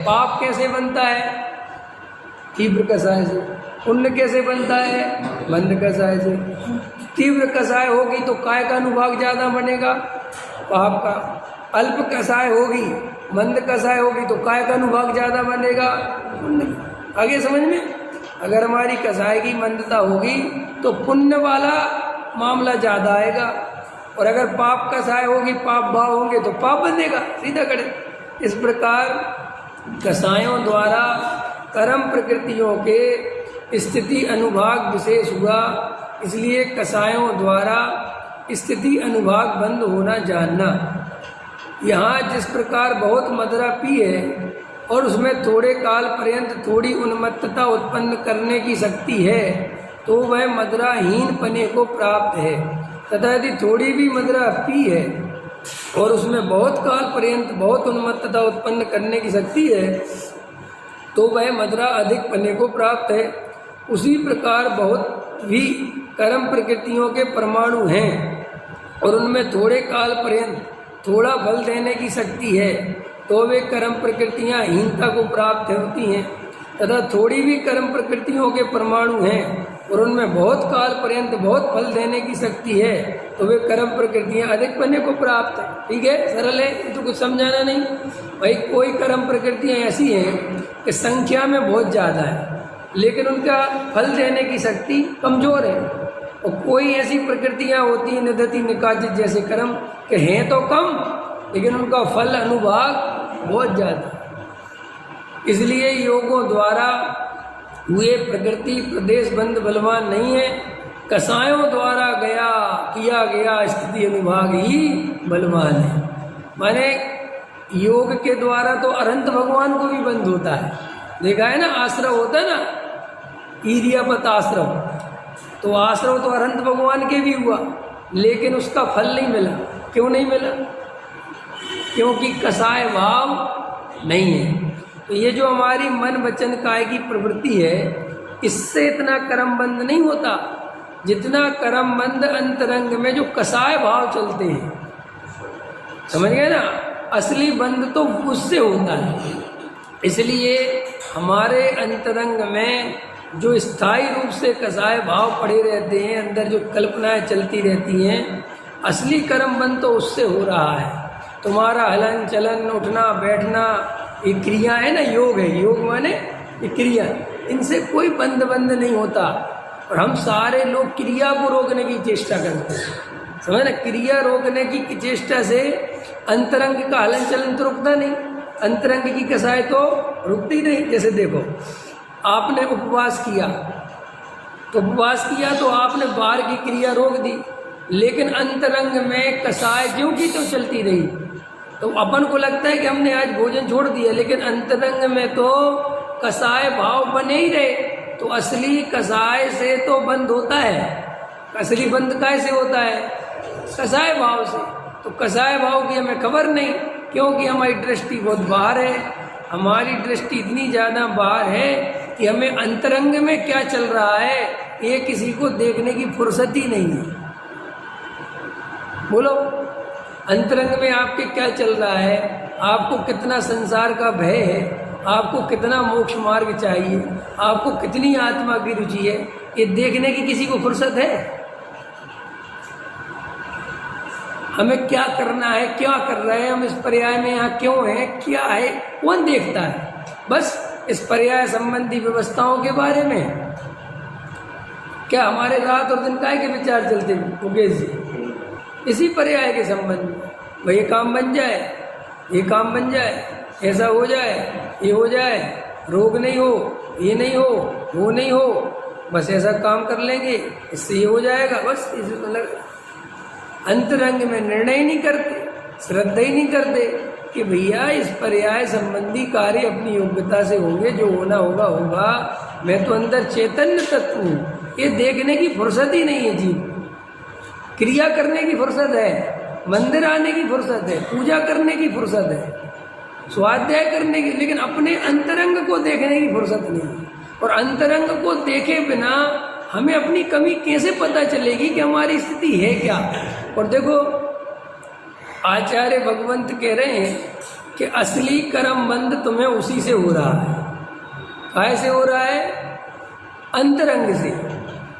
पाप कैसे बनता है? तीव्र कषाय से। पुण्य कैसे बनता है? मंद कषाय से। तीव्र कषाय होगी तो काय का अनुभाग ज़्यादा बनेगा, पाप का। अल्प कषाय होगी, मंद कषाय होगी तो काय का अनुभाग ज़्यादा बनेगा, पुण्य का। आगे समझ में? अगर हमारी कषाय की मंदता होगी तो पुण्य वाला मामला ज़्यादा आएगा, और अगर पाप कषाय होगी, पाप भाव होंगे तो पाप बनेगा, सीधा कड़े। इस प्रकार कषायों द्वारा कर्म प्रकृतियों के स्थिति अनुभाग विशेष हुआ, इसलिए कषायों द्वारा स्थिति अनुभाग बंद होना जानना। यहाँ जिस प्रकार बहुत मदिरा पी है और उसमें थोड़े काल पर्यंत थोड़ी उन्मत्तता उत्पन्न करने की शक्ति है, तो वह मदिराहीन पने को प्राप्त है। तथा यदि थोड़ी भी मदिरा पी है और उसमें बहुत काल पर्यंत बहुत उन्मत्तता उत्पन्न करने की शक्ति है, तो वह मदिरा अधिक पने को प्राप्त है। उसी प्रकार बहुत भी कर्म प्रकृतियों के परमाणु हैं और उनमें थोड़े काल पर्यंत थोड़ा फल देने की शक्ति है, तो वे कर्म प्रकृतियां हीनता को प्राप्त होती हैं। तथा थोड़ी भी कर्म प्रकृतियों के परमाणु हैं और उनमें बहुत काल पर्यंत बहुत फल देने की शक्ति है, तो वे कर्म प्रकृतियां अधिक पने को प्राप्त है। ठीक है, सरल है, ये तो कुछ समझाना नहीं भाई। कोई कर्म प्रकृतियां ऐसी हैं कि संख्या में बहुत ज़्यादा है, लेकिन उनका फल देने की शक्ति कमज़ोर है। और कोई ऐसी प्रकृतियां होती हैं, निदति निकाजित जैसे कर्म, कि हैं तो कम लेकिन उनका फल अनुभाग बहुत ज़्यादा। इसलिए योगों द्वारा हुए प्रकृति प्रदेश बंद बलवान नहीं है, कषायों द्वारा किया गया स्थिति अनुभाग ही बलवान है। माने योग के द्वारा तो अनंत भगवान को भी बंद होता है। देखा है ना, आश्रव होता है ना, ईरियापत आश्रव, तो आश्रव तो अनंत भगवान के भी हुआ, लेकिन उसका फल नहीं मिला। क्यों नहीं मिला? क्योंकि कषाय भाव नहीं है। तो ये जो हमारी मन वचन काय की प्रवृत्ति है, इससे इतना कर्म बंद नहीं होता जितना कर्म बंद अंतरंग में जो कषाय भाव चलते हैं। समझ गए ना? असली बंद तो उससे होता है। इसलिए हमारे अंतरंग में जो स्थायी रूप से कषाय भाव पड़े रहते हैं, अंदर जो कल्पनाएं चलती रहती हैं, असली कर्म बंद तो उससे हो रहा है। तुम्हारा हलन चलन, उठना बैठना, ये क्रिया है ना, योग है। योग माने ये क्रिया, इनसे कोई बंद नहीं होता। और हम सारे लोग क्रिया को रोकने की चेष्टा करते हैं। समझ ना, क्रिया रोकने की चेष्टा से अंतरंग का हलन चलन तो रुकता नहीं, अंतरंग की कषाय तो रुकती नहीं। जैसे देखो, आपने उपवास किया तो आपने बाहर की क्रिया रोक दी, लेकिन अंतरंग में कषाय ज्यों की तो चलती रही। तो अपन को लगता है कि हमने आज भोजन छोड़ दिया, लेकिन अंतरंग में तो कषाय भाव बने ही रहे। तो असली कषाय से तो बंद होता है। असली बंद कैसे होता है? कषाय भाव से। तो कषाय भाव की हमें खबर नहीं, क्योंकि हमारी दृष्टि बहुत बाहर है। हमारी दृष्टि इतनी ज़्यादा बाहर है कि हमें अंतरंग में क्या चल रहा है ये किसी को देखने की फुर्सत ही नहीं है। बोलो, अंतरंग में आपके क्या चल रहा है? आपको कितना संसार का भय है? आपको कितना मोक्ष मार्ग चाहिए? आपको कितनी आत्मा की रुचि है? ये देखने की किसी को फुर्सत है? हमें क्या करना है, क्या कर रहे हैं हम, इस पर्याय में यहाँ क्यों है, क्या है, कौन देखता है? बस इस पर्याय संबंधी व्यवस्थाओं के बारे में क्या हमारे रात और दिन काय के विचार चलते मुकेश जी? इसी पर्याय के संबंध में, भाई ये काम बन जाए, ये काम बन जाए, ऐसा हो जाए, ये हो जाए, रोग नहीं हो, ये नहीं हो, वो नहीं हो, बस ऐसा काम कर लेंगे, इससे ये हो जाएगा। बस इस मतलब अंतरंग में निर्णय नहीं करते, श्रद्धा ही नहीं करते कि भैया इस पर्याय संबंधी कार्य अपनी योग्यता से होंगे, जो होना होगा होगा। मैं तो अंदर चैतन्य तत्व हूँ, ये देखने की फुर्सत ही नहीं है जी। क्रिया करने की फुर्सत है, मंदिर आने की फुर्सत है, पूजा करने की फुर्सत है, स्वाध्याय करने की, लेकिन अपने अंतरंग को देखने की फुर्सत नहीं है। और अंतरंग को देखे बिना हमें अपनी कमी कैसे पता चलेगी कि हमारी स्थिति है क्या? और देखो, आचार्य भगवंत कह रहे हैं कि असली कर्म बंध तुम्हें उसी से हो रहा है। काहे से हो रहा है? अंतरंग से।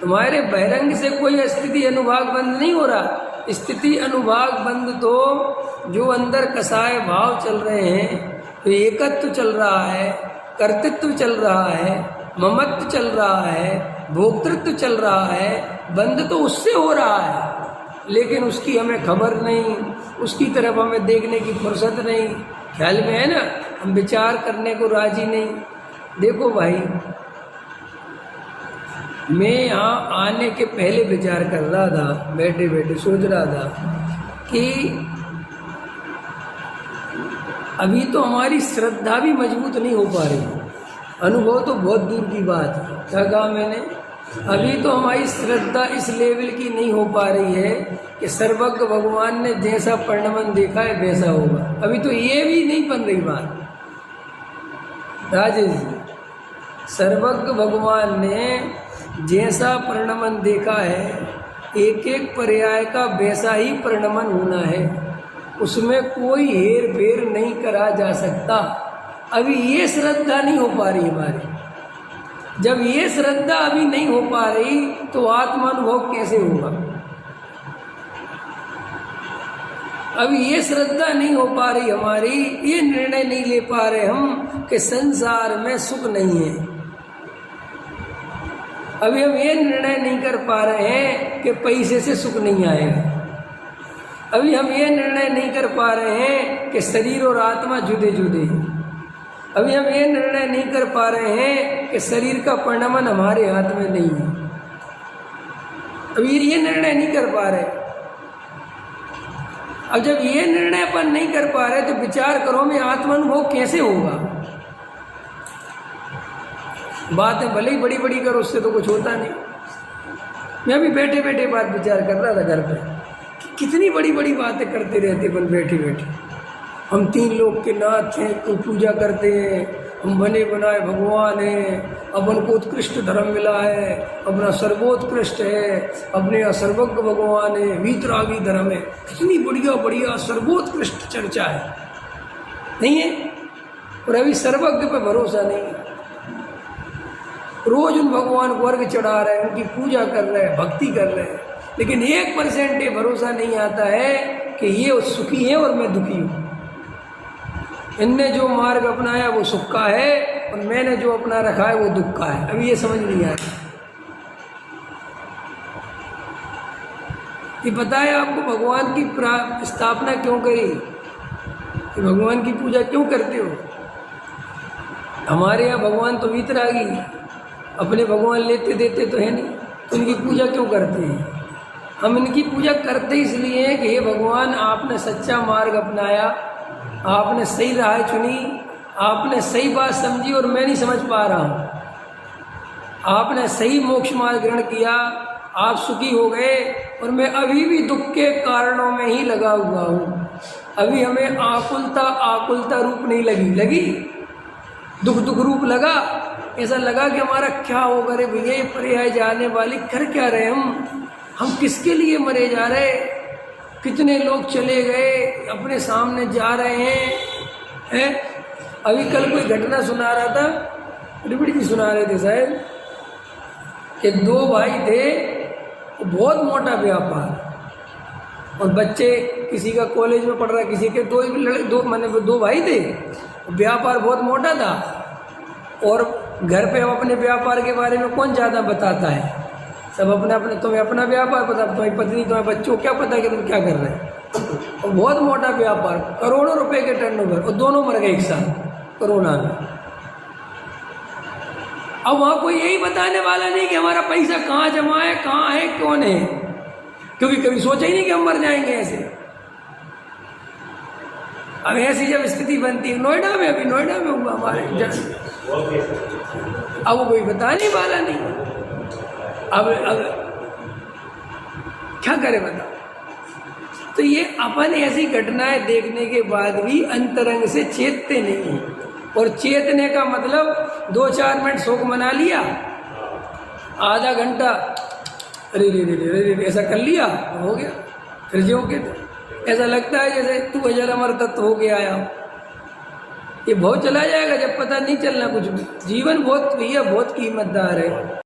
तुम्हारे बहिरंग से कोई स्थिति अनुभाग बंध नहीं हो रहा। स्थिति अनुभाग बंध तो जो अंदर कसाय भाव चल रहे हैं, तो एकत्व चल रहा है, कर्तृत्व चल रहा है, ममत्व चल रहा है, भोक्तृत्व चल रहा है, बंध तो उससे हो रहा है। लेकिन उसकी हमें खबर नहीं, उसकी तरफ हमें देखने की फुर्सत नहीं। ख्याल में है ना, हम विचार करने को राजी नहीं। देखो भाई, मैं यहाँ आने के पहले विचार कर रहा था, बैठे बैठे सोच रहा था कि अभी तो हमारी श्रद्धा भी मजबूत नहीं हो पा रही। अनुभव तो बहुत दूर की बात है। क्या कहा मैंने? अभी तो हमारी श्रद्धा इस लेवल की नहीं हो पा रही है कि सर्वज्ञ भगवान ने जैसा परिणमन देखा है वैसा होगा। अभी तो ये भी नहीं बन रही बात। राजेश जी, सर्वज्ञ भगवान ने जैसा परिणमन देखा है, एक एक पर्याय का वैसा ही परिणमन होना है, उसमें कोई हेर फेर नहीं करा जा सकता। अभी ये श्रद्धा नहीं हो पा रही हमारी। जब ये श्रद्धा अभी नहीं हो पा रही तो आत्मानुभव कैसे होगा? अभी ये श्रद्धा नहीं हो पा रही हमारी, ये निर्णय नहीं ले पा रहे हम कि संसार में सुख नहीं है। अभी हम ये निर्णय नहीं कर पा रहे हैं कि पैसे से सुख नहीं आएगा। अभी हम ये निर्णय नहीं कर पा रहे हैं कि शरीर और आत्मा जुदे जुदे हैं। अभी हम ये निर्णय नहीं कर पा रहे हैं कि शरीर का परिणमन हमारे हाथ में नहीं है। अभी ये निर्णय नहीं कर पा रहे। अब जब ये निर्णय अपन नहीं कर पा रहे तो विचार करो मैं आत्मानुभव कैसे होगा? बातें भले ही बड़ी बड़ी करो, उससे तो कुछ होता नहीं। मैं अभी बैठे बैठे बात विचार कर रहा था घर पे, कितनी बड़ी बड़ी बातें करते रहते अपन बैठे बैठे। हम 3 लोग के नाथ हैं, कोई पूजा करते हैं, हम बने बनाए भगवान हैं, अपन को उत्कृष्ट धर्म मिला है, अपना सर्वोत्कृष्ट है, अपने यहाँ सर्वज्ञ भगवान है, वीतरागी धर्म है। कितनी बढ़िया बढ़िया सर्वोत्कृष्ट चर्चा है, नहीं है? और अभी सर्वज्ञ पे भरोसा नहीं है। रोज उन भगवान को अर्घ चढ़ा रहे हैं, उनकी पूजा कर रहे हैं, भक्ति कर रहे हैं, लेकिन 1% ये भरोसा नहीं आता है कि ये सुखी है और मैं दुखी हूँ। इनने जो मार्ग अपनाया वो सुख का है और मैंने जो अपना रखा है वो दुख का है। अभी ये समझ नहीं आया। ये पता है आपको भगवान की स्थापना क्यों करी? कि भगवान की पूजा क्यों करते हो? हमारे यहाँ भगवान तो वीतरागी, अपने भगवान लेते देते तो है नहीं, तो इनकी पूजा क्यों करते हैं? हम इनकी पूजा करते इसलिए हैं कि हे भगवान, आपने सच्चा मार्ग अपनाया, आपने सही राह चुनी, आपने सही बात समझी और मैं नहीं समझ पा रहा हूँ। आपने सही मोक्ष मार्ग ग्रहण किया, आप सुखी हो गए और मैं अभी भी दुख के कारणों में ही लगा हुआ हूँ। अभी हमें आकुलता रूप नहीं लगी दुख रूप लगा। ऐसा लगा कि हमारा क्या होगा रे भैया, ये पर्याय जाने वाली कर क्या रहे हम किसके लिए मरे जा रहे? कितने लोग चले गए, अपने सामने जा रहे हैं। अभी कल कोई घटना सुना रहा था, रिपीट जी सुना रहे थे शायद, कि 2 भाई थे, बहुत मोटा व्यापार, और बच्चे किसी का कॉलेज में पढ़ रहा, किसी के 2 भाई थे, व्यापार बहुत मोटा था। और घर पे हम अपने व्यापार के बारे में कौन ज़्यादा बताता है? सब अपना अपने, तुम्हें अपना व्यापार पता, तुम्हारी पत्नी तुम्हारे बच्चों क्या पता कि तुम क्या कर रहे हैं। और बहुत मोटा व्यापार, करोड़ों रुपए के टर्नओवर, और दोनों मर गए एक साथ कोरोना में। अब वहाँ कोई यही बताने वाला नहीं कि हमारा पैसा कहाँ जमा है, कहाँ है, कौन है, क्योंकि कभी सोचा ही नहीं कि हम मर जाएंगे ऐसे। अब ऐसी जब स्थिति बनती है, नोएडा में हुआ हमारे, अब वो कोई बताने वाला नहीं। अब क्या करे बता? तो ये अपन ऐसी घटनाएं देखने के बाद भी अंतरंग से चेतते नहीं हैं। और चेतने का मतलब 2-4 मिनट शोक मना लिया, आधा घंटा अरे रे ऐसा कर लिया, हो गया, फिर जो के तो ऐसा लगता है जैसे तू अजर अमर तत्व हो के आया। ये बहुत चला जाएगा जब पता नहीं चलना कुछ भी। जीवन बहुत भैया बहुत कीमतदार है।